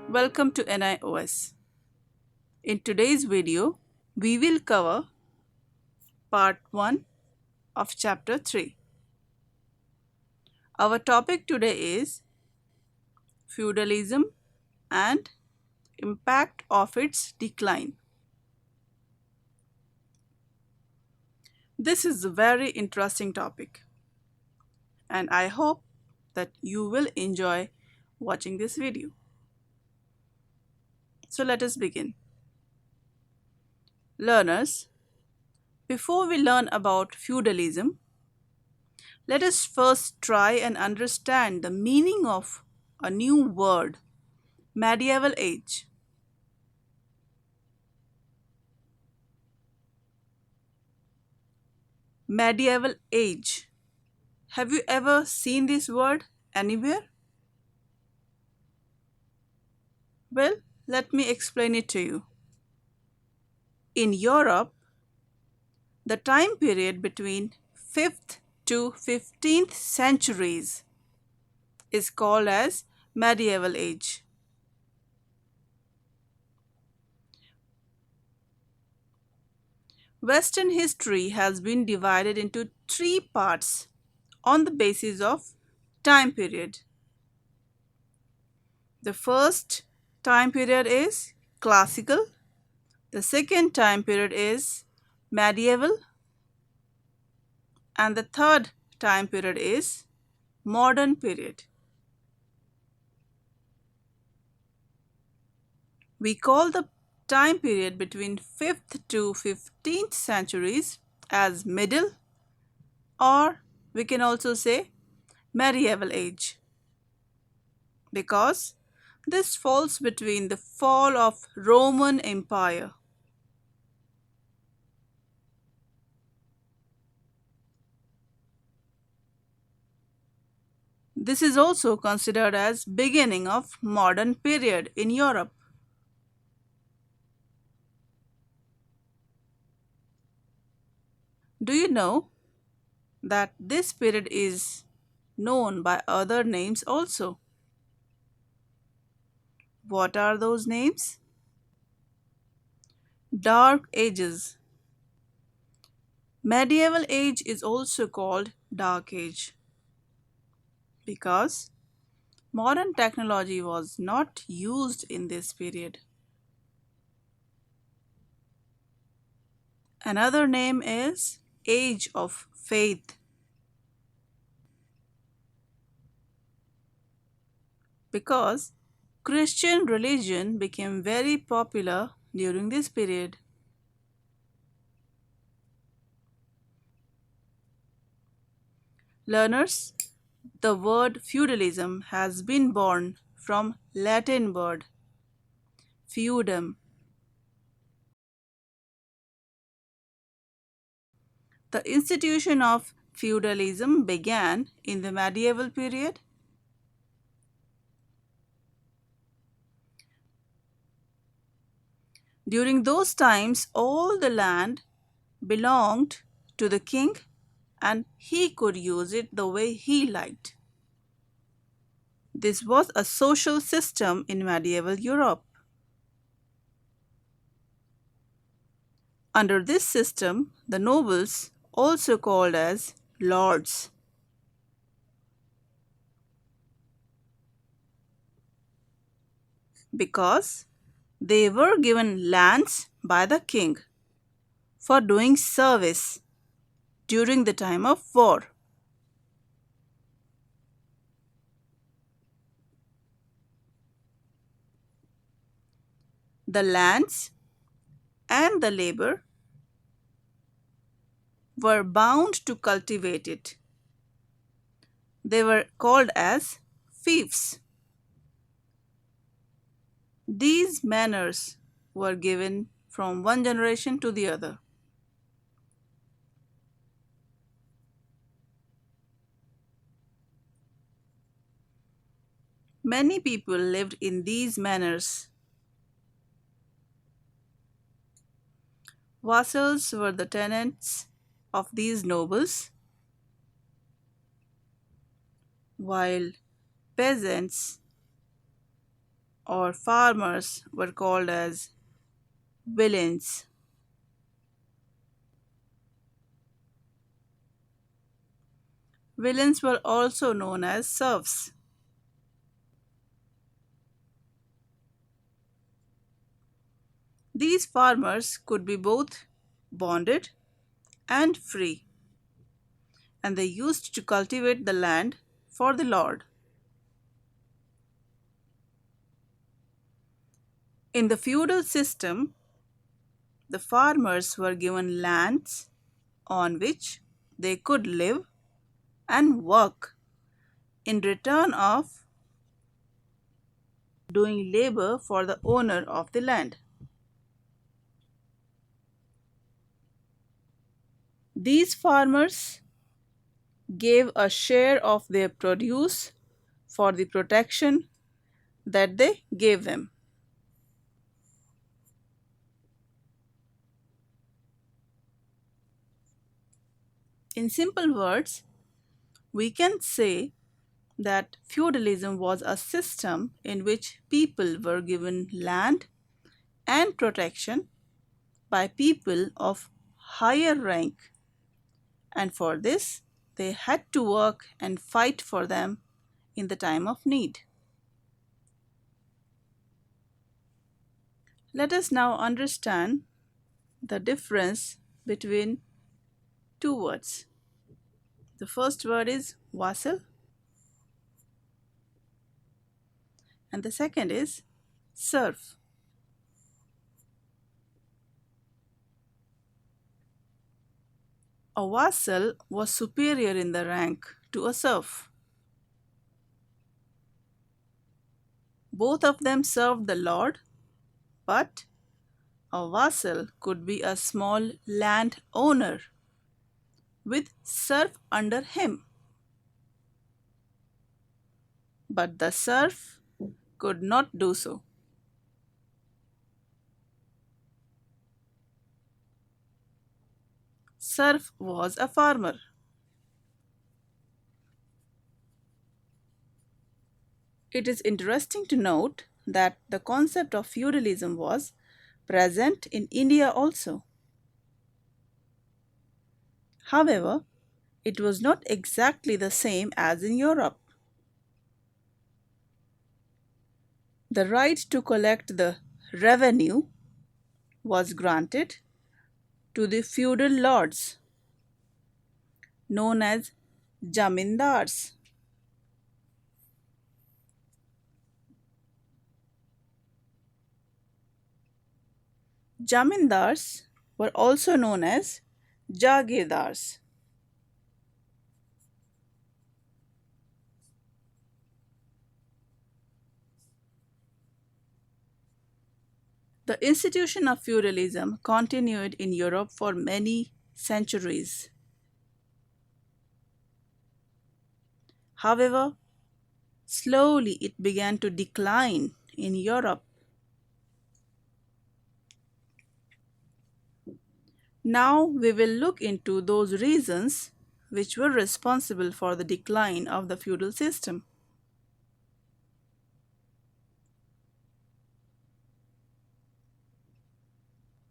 Welcome to NIOS. In today's video, we will cover part 1 of chapter 3. Our topic today is feudalism and impact of its decline. This is a very interesting topic and I hope that you will enjoy watching this video. So let us begin. Learners, before we learn about feudalism, let us first try and understand the meaning of a new word, medieval age. Medieval age. Have you ever seen this word anywhere? Well, let me explain it to you. In Europe, the time period between 5th to 15th centuries is called as medieval age. Western history has been divided into three parts on the basis of time period. The first time period is classical, the second time period is medieval, and the third time period is modern period. We call the time period between 5th to 15th centuries as middle, or we can also say medieval age, because this falls between the fall of Roman Empire. This is also considered as beginning of modern period in Europe. Do you know that this period is known by other names also? What are those names? Dark Ages. Medieval age is also called Dark Age because modern technology was not used in this period. Another name is Age of Faith because Christian religion became very popular during this period. Learners, the word feudalism has been born from Latin word feudum. The institution of feudalism began in the medieval period. During those times, all the land belonged to the king and he could use it the way he liked. This was a social system in medieval Europe. Under this system, the nobles, also called as lords, because they were given lands by the king for doing service during the time of war. The lands and the labor were bound to cultivate it. They were called as fiefs. These manors were given from one generation to the other. Many people lived in these manors. Vassals were the tenants of these nobles, while peasants or farmers were called as villains. Villains were also known as serfs. These farmers could be both bonded and free, and they used to cultivate the land for the Lord. In the feudal system, the farmers were given lands on which they could live and work in return of doing labor for the owner of the land. These farmers gave a share of their produce for the protection that they gave them. In simple words, we can say that feudalism was a system in which people were given land and protection by people of higher rank, and for this they had to work and fight for them in the time of need. Let us now understand the difference between two words. The first word is vassal, and the second is serf. A vassal was superior in the rank to a serf. Both of them served the lord, but a vassal could be a small land owner with serf under him, but the serf could not do so. Serf was a farmer. It is interesting to note that the concept of feudalism was present in India also. However, it was not exactly the same as in Europe. The right to collect the revenue was granted to the feudal lords, known as jamindars. Jamindars were also known as jagirdars. The institution of feudalism continued in Europe for many centuries. However, slowly it began to decline in Europe. Now we will look into those reasons which were responsible for the decline of the feudal system.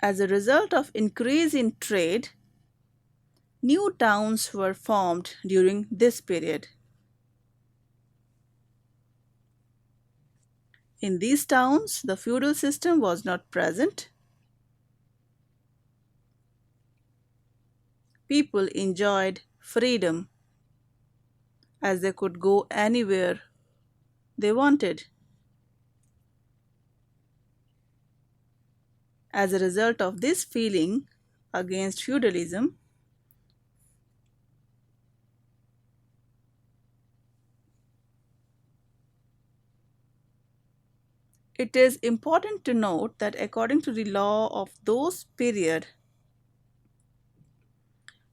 As a result of increase in trade, new towns were formed during this period. In these towns, the feudal system was not present. People enjoyed freedom as they could go anywhere they wanted. As a result of this feeling against feudalism, it is important to note that according to the law of those period,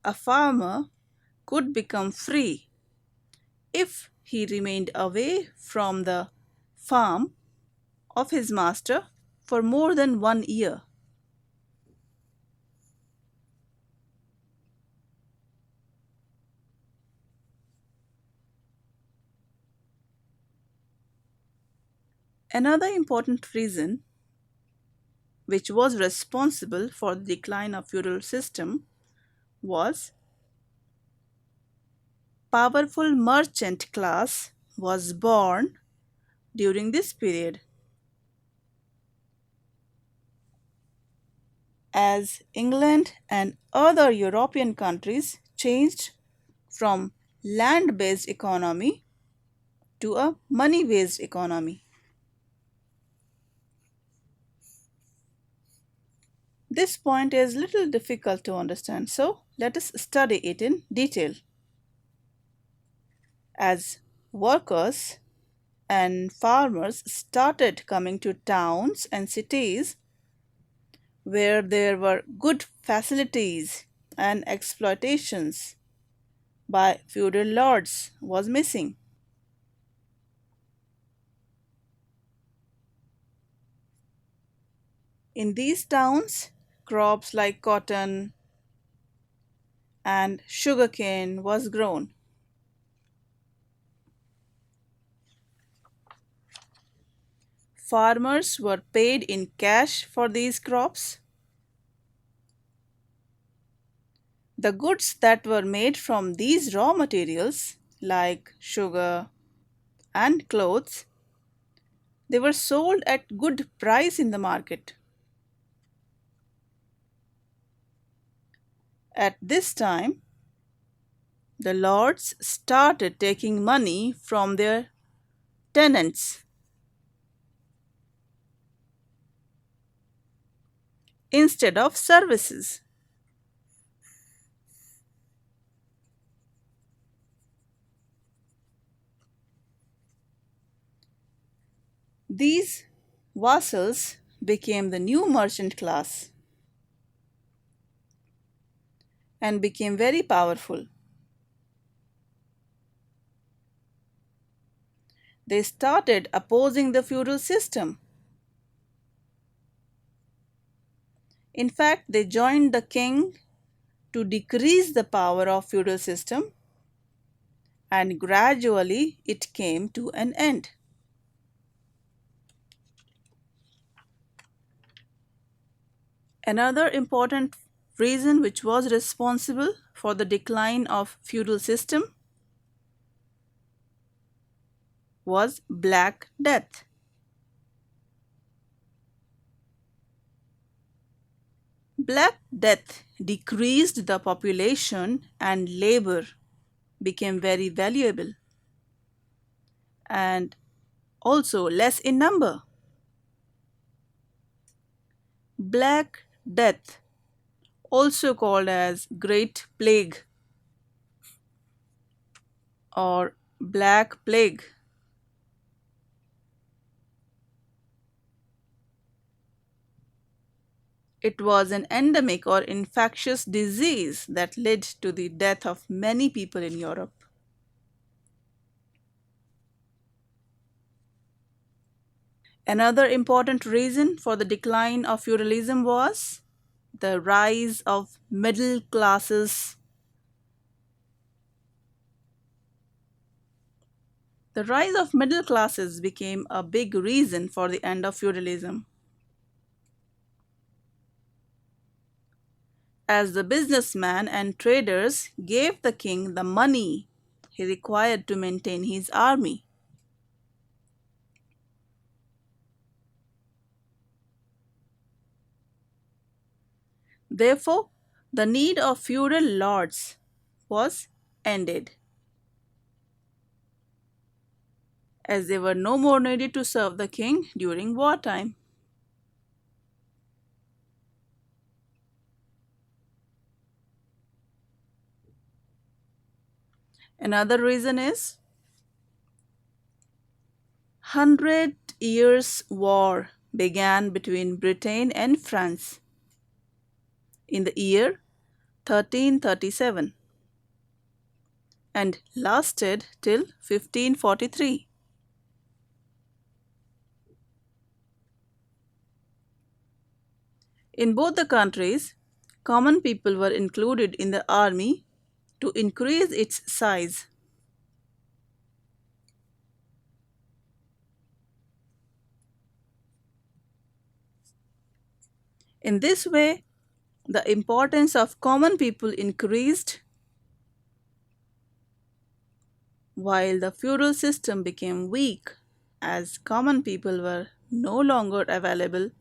a farmer could become free if he remained away from the farm of his master for more than 1 year. Another important reason which was responsible for the decline of feudal system was powerful merchant class was born during this period. As England and other European countries changed from land based economy to a money based economy. This point is little difficult to understand, so let us study it in detail. As workers and farmers started coming to towns and cities where there were good facilities and exploitations by feudal lords was missing. In these towns, crops like cotton and sugarcane was grown. Farmers were paid in cash for these crops. The goods that were made from these raw materials, like sugar and clothes, they were sold at good price in the market. At this time, the lords started taking money from their tenants instead of services. These vassals became the new merchant class and became very powerful. They started opposing the feudal system. In fact, they joined the king to decrease the power of feudal system, and gradually it came to an end. Another important reason which was responsible for the decline of feudal system was Black Death. Black Death decreased the population and labor became very valuable and also less in number. Black Death, also called as Great Plague or Black Plague, it was an endemic or infectious disease that led to the death of many people in Europe. Another important reason for the decline of feudalism was the rise of middle classes. The rise of middle classes became a big reason for the end of feudalism. As the businessmen and traders gave the king the money he required to maintain his army. Therefore, the need of feudal lords was ended, as they were no more needed to serve the king during wartime. Another reason is Hundred Years' War began between Britain and France in the year 1337 and lasted till 1543. In both the countries, common people were included in the army to increase its size. In this way, the importance of common people increased while the feudal system became weak as common people were no longer available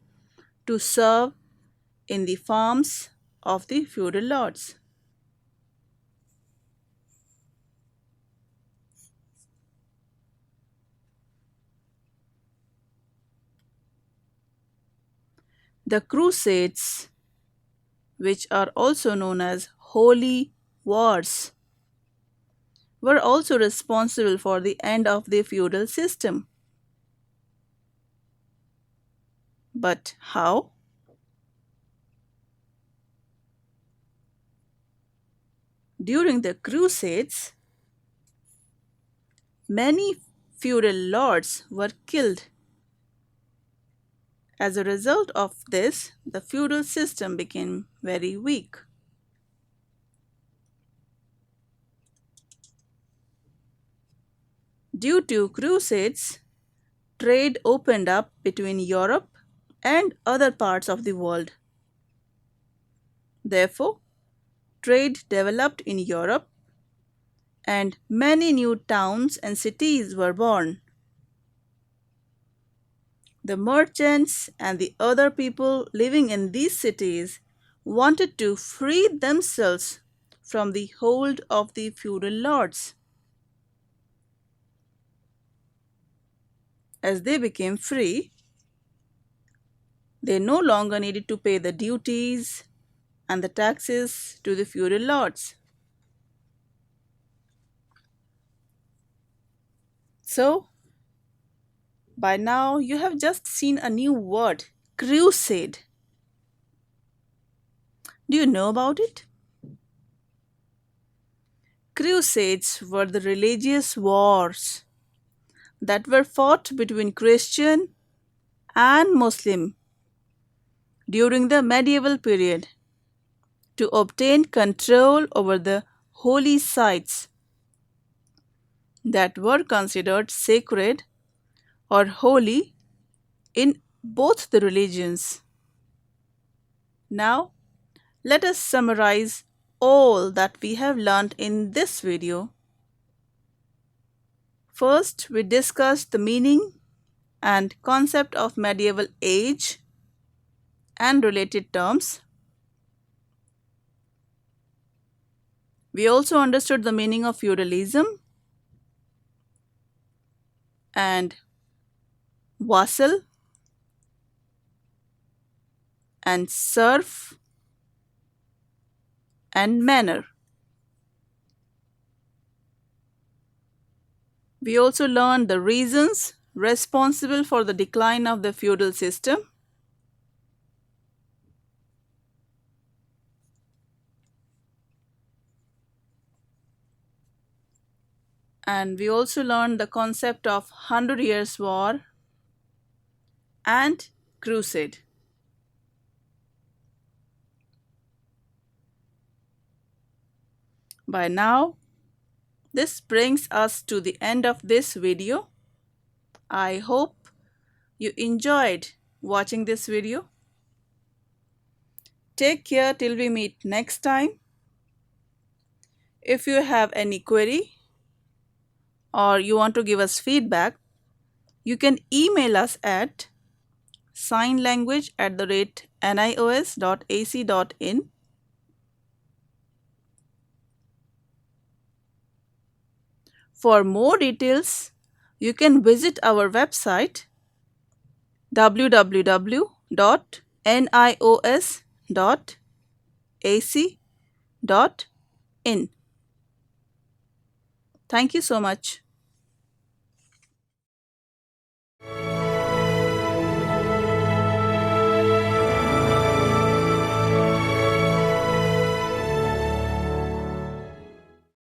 to serve in the farms of the feudal lords. The Crusades, which are also known as holy wars, were also responsible for the end of the feudal system. But how? During the Crusades, many feudal lords were killed. As a result of this, the feudal system became very weak. Due to crusades, trade opened up between Europe and other parts of the world. Therefore, trade developed in Europe and many new towns and cities were born. The merchants and the other people living in these cities wanted to free themselves from the hold of the feudal lords. As they became free, they no longer needed to pay the duties and the taxes to the feudal lords. So, by now you have just seen a new word, crusade. Do you know about it? Crusades were the religious wars that were fought between Christian and Muslim during the medieval period to obtain control over the holy sites that were considered sacred or holy in both the religions. Now, let us summarize all that we have learned in this video. First, we discussed the meaning and concept of medieval age and related terms. We also understood the meaning of feudalism and vassal and serf and manor. We also learned the reasons responsible for the decline of the feudal system. And we also learned the concept of 100 Years' War and crusade. By now, this brings us to the end of this video. I hope you enjoyed watching this video. Take care till we meet next time. If you have any query or you want to give us feedback, you can email us at signlanguage@nios.ac.in. For more details, you can visit our website www.nios.ac.in. Thank you so much.